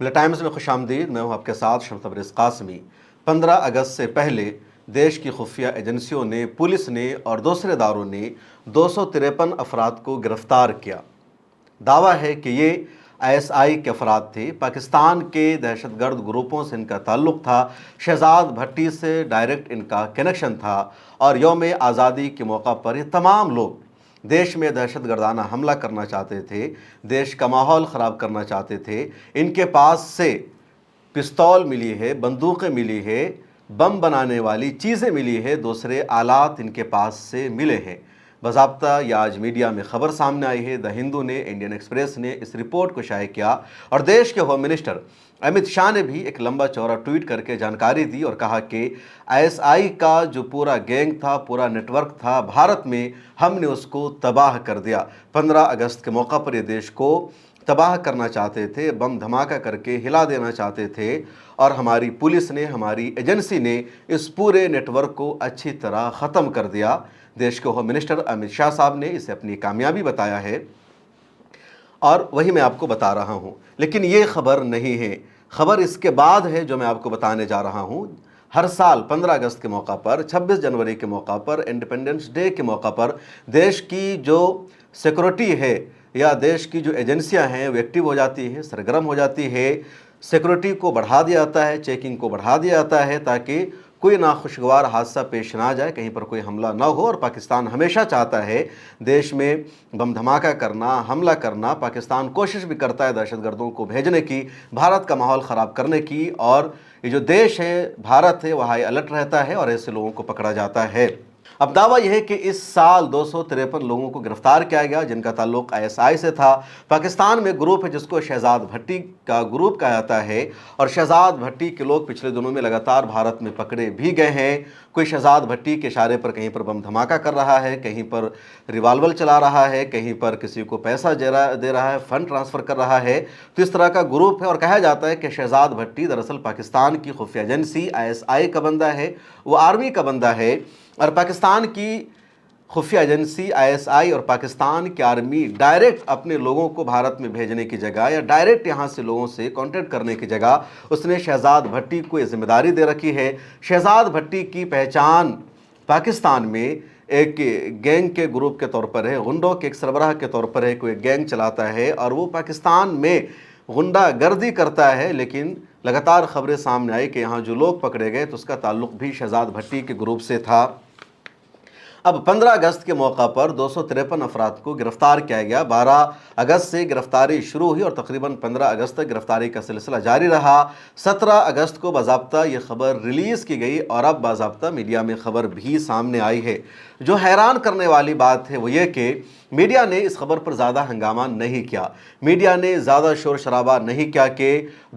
بل Times میں خوش آمدید. میں ہوں آپ کے ساتھ شمس تبریز قاسمی. 15 اگست سے پہلے دیش کی خفیہ ایجنسیوں نے، پولیس نے اور دوسرے اداروں نے 253 افراد کو گرفتار کیا. دعویٰ ہے کہ یہ ISI کے افراد تھے. پاکستان کے دہشت گرد گروپوں سے ان کا تعلق تھا. شہزاد بھٹی سے ڈائریکٹ ان کا کنیکشن تھا اور یوم آزادی کے موقع پر یہ تمام لوگ دیش میں دہشت گردانہ حملہ کرنا چاہتے تھے، دیش کا ماحول خراب کرنا چاہتے تھے. ان کے پاس سے پستول ملی ہے، بندوقیں ملی ہے، بم بنانے والی چیزیں ملی ہے، دوسرے آلات ان کے پاس سے ملے ہیں. باضابطہ یہ آج میڈیا میں خبر سامنے آئی ہے. دا ہندو نے، انڈین ایکسپریس نے اس رپورٹ کو شائع کیا اور دیش کے ہوم منسٹر امت شاہ نے بھی ایک لمبا چوڑا ٹویٹ کر کے جانکاری دی اور کہا کہ ISI کا جو پورا گینگ تھا، پورا نیٹ ورک تھا بھارت میں، ہم نے اس کو تباہ کر دیا. 15 اگست کے موقع پر یہ دیش کو تباہ کرنا چاہتے تھے، بم دھماکہ کر کے ہلا دینا چاہتے تھے اور ہماری پولیس نے، ہماری ایجنسی نے اس پورے نیٹ ورک کو اچھی طرح ختم کر دیا. دیش کے ہوم منسٹر امت شاہ صاحب نے اسے اپنی کامیابی بتایا ہے اور وہی میں آپ کو بتا رہا ہوں. لیکن یہ خبر نہیں ہے. خبر اس کے بعد ہے جو میں آپ کو بتانے جا رہا ہوں. ہر سال 15 اگست کے موقع پر، 26 جنوری کے موقع پر، انڈیپینڈنس ڈے کے موقع پر دیش کی جو سیکورٹی ہے یا دیش کی جو ایجنسیاں ہیں وہ ایکٹیو ہو جاتی ہے، سرگرم ہو جاتی ہے. سیکورٹی کو بڑھا دیا جاتا ہے، چیکنگ کو بڑھا دیا جاتا ہے تاکہ کوئی ناخوشگوار حادثہ پیش نہ جائے، کہیں پر کوئی حملہ نہ ہو. اور پاکستان ہمیشہ چاہتا ہے دیش میں بم دھماکہ کرنا، حملہ کرنا. پاکستان کوشش بھی کرتا ہے دہشت گردوں کو بھیجنے کی، بھارت کا ماحول خراب کرنے کی، اور یہ جو دیش ہے بھارت ہے وہ ہائی الرٹ رہتا ہے اور ایسے لوگوں کو پکڑا جاتا ہے. اب دعویٰ یہ ہے کہ اس سال 253 لوگوں کو گرفتار کیا گیا جن کا تعلق ISI سے تھا. پاکستان میں گروپ ہے جس کو شہزاد بھٹی کا گروپ کہا جاتا ہے اور شہزاد بھٹی کے لوگ پچھلے دنوں میں لگاتار بھارت میں پکڑے بھی گئے ہیں. کوئی شہزاد بھٹی کے اشارے پر کہیں پر بم دھماکہ کر رہا ہے، کہیں پر ریوالور چلا رہا ہے، کہیں پر کسی کو پیسہ دے رہا ہے، فنڈ ٹرانسفر کر رہا ہے. تو اس طرح کا گروپ ہے اور کہا جاتا ہے کہ شہزاد بھٹی دراصل پاکستان کی خفیہ ایجنسی ISI کا بندہ ہے، وہ آرمی کا بندہ ہے. اور پاکستان کی خفیہ ایجنسی ISI اور پاکستان کی آرمی ڈائریکٹ اپنے لوگوں کو بھارت میں بھیجنے کی جگہ یا ڈائریکٹ یہاں سے لوگوں سے کانٹیکٹ کرنے کی جگہ اس نے شہزاد بھٹی کو یہ ذمہ داری دے رکھی ہے. شہزاد بھٹی کی پہچان پاکستان میں ایک گینگ کے گروپ کے طور پر ہے، غنڈوں کے ایک سربراہ کے طور پر ہے. کوئی گینگ چلاتا ہے اور وہ پاکستان میں غنڈہ گردی کرتا ہے. لیکن لگاتار خبریں سامنے آئی کہ یہاں جو لوگ پکڑے گئے تو اس کا تعلق بھی شہزاد بھٹی کے گروپ سے تھا. اب 15 اگست کے موقع پر 253 افراد کو گرفتار کیا گیا. 12 اگست سے گرفتاری شروع ہوئی اور تقریباً 15 اگست تک گرفتاری کا سلسلہ جاری رہا. 17 اگست کو باضابطہ یہ خبر ریلیز کی گئی اور اب باضابطہ میڈیا میں خبر بھی سامنے آئی ہے. جو حیران کرنے والی بات ہے وہ یہ کہ میڈیا نے اس خبر پر زیادہ ہنگامہ نہیں کیا، میڈیا نے زیادہ شور شرابہ نہیں کیا کہ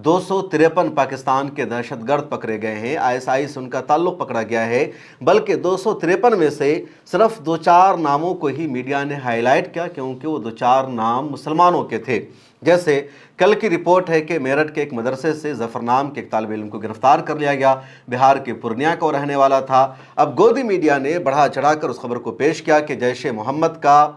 253 پاکستان کے دہشت گرد پکڑے گئے ہیں، ISI سے ان کا تعلق پکڑا گیا ہے. بلکہ 253 میں سے صرف 2-4 ناموں کو ہی میڈیا نے ہائی لائٹ کیا کیونکہ وہ 2-4 نام مسلمانوں کے تھے. جیسے کل کی رپورٹ ہے کہ میرٹھ کے ایک مدرسے سے ظفر نام کے ایک طالب علم کو گرفتار کر لیا گیا، بہار کے پورنیہ کا وہ رہنے والا تھا. اب گودی میڈیا نے بڑھا چڑھا کر اس خبر کو پیش کیا کہ جیش محمد کا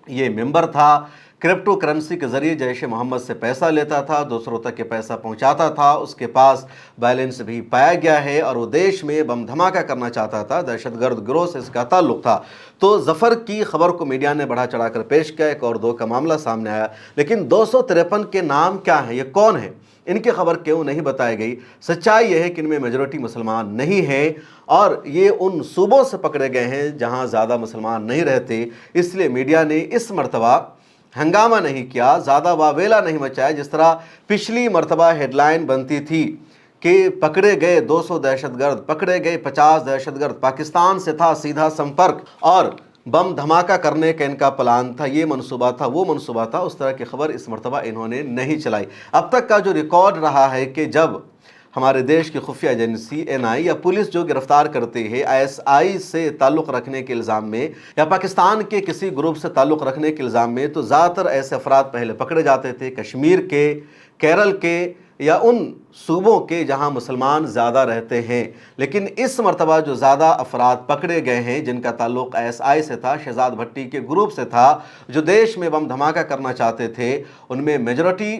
یہ ممبر تھا، کرپٹو کرنسی کے ذریعے جیش محمد سے پیسہ لیتا تھا، دوسروں تک یہ پیسہ پہنچاتا تھا، اس کے پاس بیلنس بھی پایا گیا ہے اور وہ دیش میں بم دھماکہ کرنا چاہتا تھا، دہشت گرد گروہ سے اس کا تعلق تھا. تو ظفر کی خبر کو میڈیا نے بڑھا چڑھا کر پیش کیا. 1 اور 2 کا معاملہ سامنے آیا، لیکن 253 کے نام کیا ہیں، یہ کون ہیں، ان کی خبر کیوں نہیں بتائی گئی؟ سچائی یہ ہے کہ ان میں میجورٹی مسلمان نہیں ہیں اور یہ ان صوبوں سے پکڑے گئے ہیں جہاں زیادہ مسلمان نہیں رہتے. اس لیے میڈیا نے اس مرتبہ ہنگامہ نہیں کیا، زیادہ واویلا نہیں مچایا. جس طرح پچھلی مرتبہ ہیڈ لائن بنتی تھی کہ پکڑے گئے 200 دہشت گرد، پکڑے گئے 50 دہشت گرد، پاکستان سے تھا سیدھا سمپرک اور بم دھماکہ کرنے کا ان کا پلان تھا، یہ منصوبہ تھا، وہ منصوبہ تھا. اس طرح کی خبر اس مرتبہ انہوں نے نہیں چلائی. اب تک کا جو ریکارڈ رہا ہے کہ جب ہمارے دیش کی خفیہ ایجنسی NI یا پولیس جو گرفتار کرتے ہیں ISI سے تعلق رکھنے کے الزام میں یا پاکستان کے کسی گروپ سے تعلق رکھنے کے الزام میں، تو زیادہ تر ایسے افراد پہلے پکڑے جاتے تھے کشمیر کے، کیرل کے یا ان صوبوں کے جہاں مسلمان زیادہ رہتے ہیں. لیکن اس مرتبہ جو زیادہ افراد پکڑے گئے ہیں جن کا تعلق ISI سے تھا، شہزاد بھٹی کے گروپ سے تھا، جو دیش میں بم دھماکہ کرنا چاہتے تھے، ان میں میجورٹی